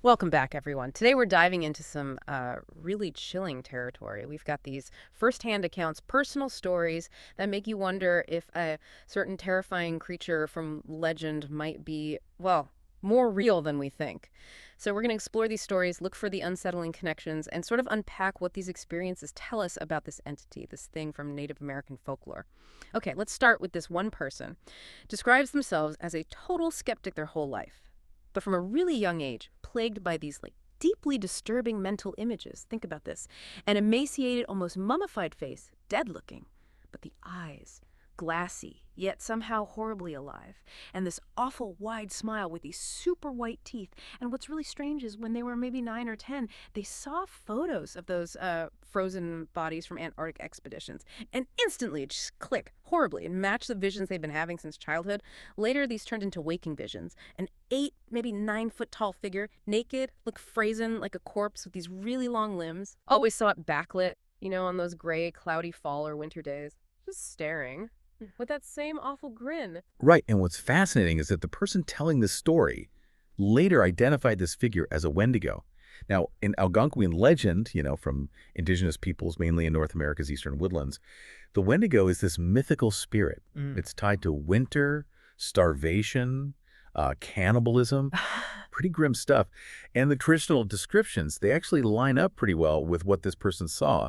Welcome back, everyone. Today we're diving into some really chilling territory. We've got these firsthand accounts, personal stories that make you wonder if a certain terrifying creature from legend might be, well, more real than we think. So we're going to explore these stories, look for the unsettling connections, and sort of unpack what these experiences tell us about this entity, this thing from Native American folklore. Okay, let's start with this one person. Describes themselves as a total skeptic their whole life, but from a really young age, plagued by these deeply disturbing mental images. Think about this. An emaciated, almost mummified face, dead looking, but the eyes, glassy, yet somehow horribly alive. And this awful wide smile with these super white teeth. And what's really strange is when they were maybe 9 or 10, they saw photos of those frozen bodies from Antarctic expeditions. And instantly it just clicked horribly and matched the visions they've been having since childhood. Later, these turned into waking visions. An 8, maybe 9-foot tall figure, naked, looked frozen like a corpse with these really long limbs. Always saw it backlit, on those gray, cloudy fall or winter days. Just staring with that same awful grin. Right, and what's fascinating is that the person telling this story later identified this figure as a Wendigo. Now, in Algonquian legend, from indigenous peoples, mainly in North America's eastern woodlands, the Wendigo is this mythical spirit. It's tied to winter, starvation, cannibalism, pretty grim stuff. And the traditional descriptions, they actually line up pretty well with what this person saw.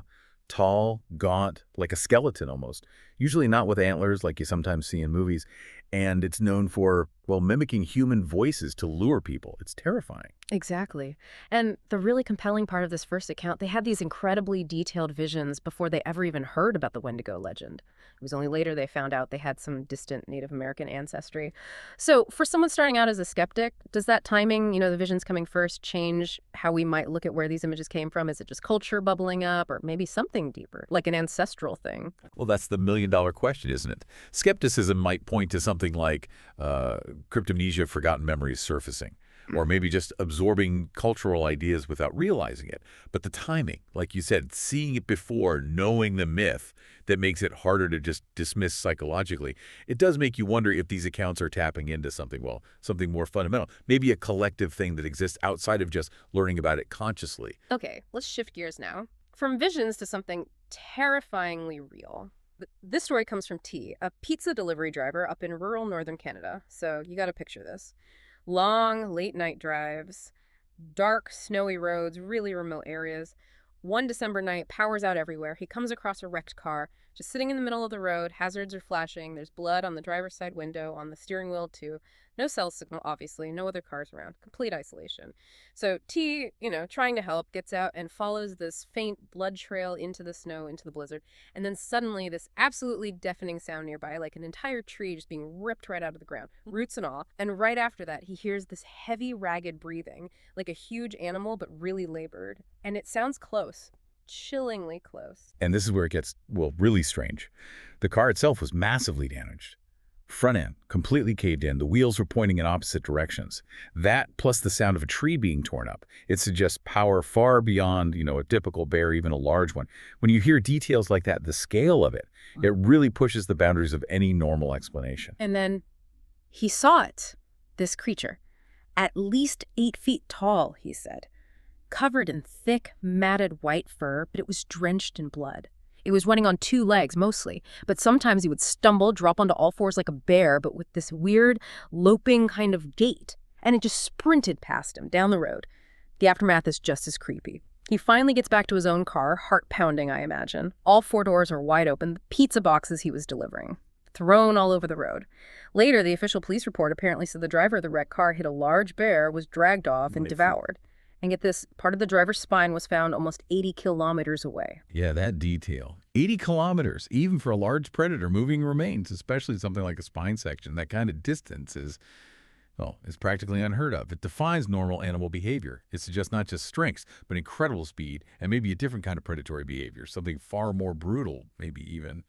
Tall, gaunt, like a skeleton almost. Usually not with antlers like you sometimes see in movies. And it's known for, well, mimicking human voices to lure people. It's terrifying. Exactly. And the really compelling part of this first account, they had these incredibly detailed visions before they ever even heard about the Wendigo legend. It was only later they found out they had some distant Native American ancestry. So for someone starting out as a skeptic, does that timing, the visions coming first, change how we might look at where these images came from? Is it just culture bubbling up or maybe something deeper, like an ancestral thing? Well, that's the million-dollar question, isn't it? Skepticism might point to something like cryptomnesia, forgotten memories surfacing, or maybe just absorbing cultural ideas without realizing it. But the timing, like you said, seeing it before, knowing the myth, that makes it harder to just dismiss psychologically. It does make you wonder if these accounts are tapping into something, well, something more fundamental, maybe a collective thing that exists outside of just learning about it consciously. Okay, let's shift gears now. From visions to something terrifyingly real. This story comes from T, a pizza delivery driver up in rural northern Canada. So you got to picture this. Long, late-night drives, dark, snowy roads, really remote areas. One December night, power's out everywhere. He comes across a wrecked car, just sitting in the middle of the road. Hazards are flashing. There's blood on the driver's side window, on the steering wheel, too. No cell signal, obviously. No other cars around. Complete isolation. So T, trying to help, gets out and follows this faint blood trail into the snow, into the blizzard. And then suddenly this absolutely deafening sound nearby, like an entire tree just being ripped right out of the ground, roots and all. And right after that, he hears this heavy, ragged breathing, like a huge animal, but really labored. And it sounds close. Chillingly close. And this is where it gets, well, really strange. The car itself was massively damaged. Front end, completely caved in. The wheels were pointing in opposite directions. That, plus the sound of a tree being torn up, it suggests power far beyond, a typical bear, even a large one. When you hear details like that, the scale of it, it really pushes the boundaries of any normal explanation. And then he saw it, this creature, at least 8 feet tall, he said, covered in thick, matted white fur, but it was drenched in blood. It was running on 2 legs, mostly, but sometimes he would stumble, drop onto all fours like a bear, but with this weird, loping kind of gait. And it just sprinted past him, down the road. The aftermath is just as creepy. He finally gets back to his own car, heart pounding, I imagine. All 4 doors are wide open, the pizza boxes he was delivering, thrown all over the road. Later, the official police report apparently said the driver of the wrecked car hit a large bear, was dragged off, and devoured. And get this, part of the driver's spine was found almost 80 kilometers away. Yeah, that detail. 80 kilometers, even for a large predator, moving remains, especially something like a spine section. That kind of distance is practically unheard of. It defines normal animal behavior. It suggests not just strengths, but incredible speed and maybe a different kind of predatory behavior, something far more brutal, maybe even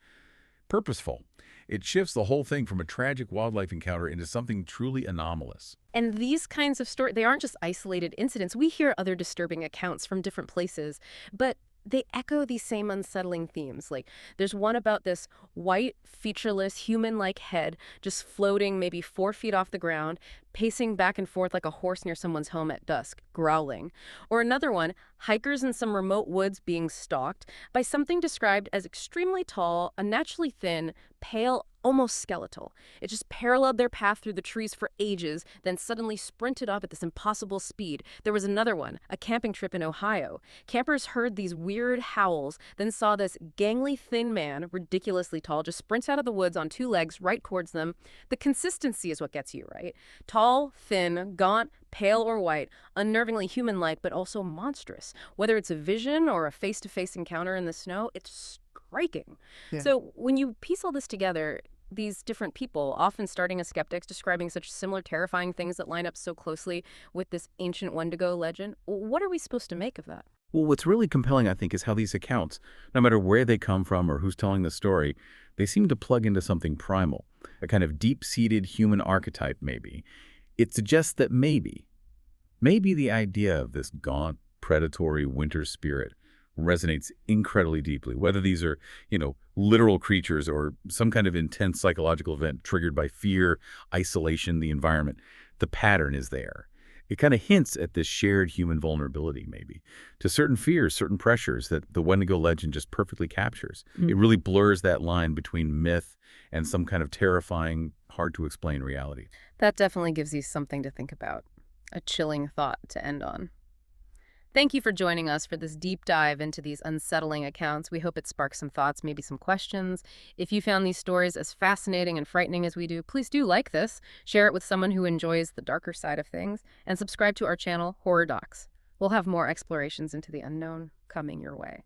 purposeful. It shifts the whole thing from a tragic wildlife encounter into something truly anomalous. And these kinds of stories, they aren't just isolated incidents. We hear other disturbing accounts from different places, but they echo these same unsettling themes. Like, there's one about this white, featureless, human-like head just floating maybe 4 feet off the ground, pacing back and forth like a horse near someone's home at dusk, growling. Or another one, hikers in some remote woods being stalked by something described as extremely tall, unnaturally thin, pale, almost skeletal. It just paralleled their path through the trees for ages, then suddenly sprinted up at this impossible speed. There was another one, a camping trip in Ohio. Campers heard these weird howls, then saw this gangly, thin man, ridiculously tall, just sprint out of the woods on 2 legs right towards them. The consistency is what gets you, right? Tall, thin, gaunt, pale or white, unnervingly human-like, but also monstrous. Whether it's a vision or a face-to-face encounter in the snow, it's striking. Yeah. So when you piece all this together, these different people, often starting as skeptics, describing such similar terrifying things that line up so closely with this ancient Wendigo legend, what are we supposed to make of that? Well, what's really compelling, I think, is how these accounts, no matter where they come from or who's telling the story, they seem to plug into something primal, a kind of deep-seated human archetype, maybe. It suggests that maybe the idea of this gaunt, predatory winter spirit resonates incredibly deeply, whether these are, literal creatures or some kind of intense psychological event triggered by fear, isolation, the environment. The pattern is there. It kind of hints at this shared human vulnerability, maybe, to certain fears, certain pressures that the Wendigo legend just perfectly captures. It really blurs that line between myth and some kind of terrifying, hard-to-explain reality. That definitely gives you something to think about. A chilling thought to end on. Thank you for joining us for this deep dive into these unsettling accounts. We hope it sparks some thoughts, maybe some questions. If you found these stories as fascinating and frightening as we do, please do like this, share it with someone who enjoys the darker side of things, and subscribe to our channel, Horror Docs. We'll have more explorations into the unknown coming your way.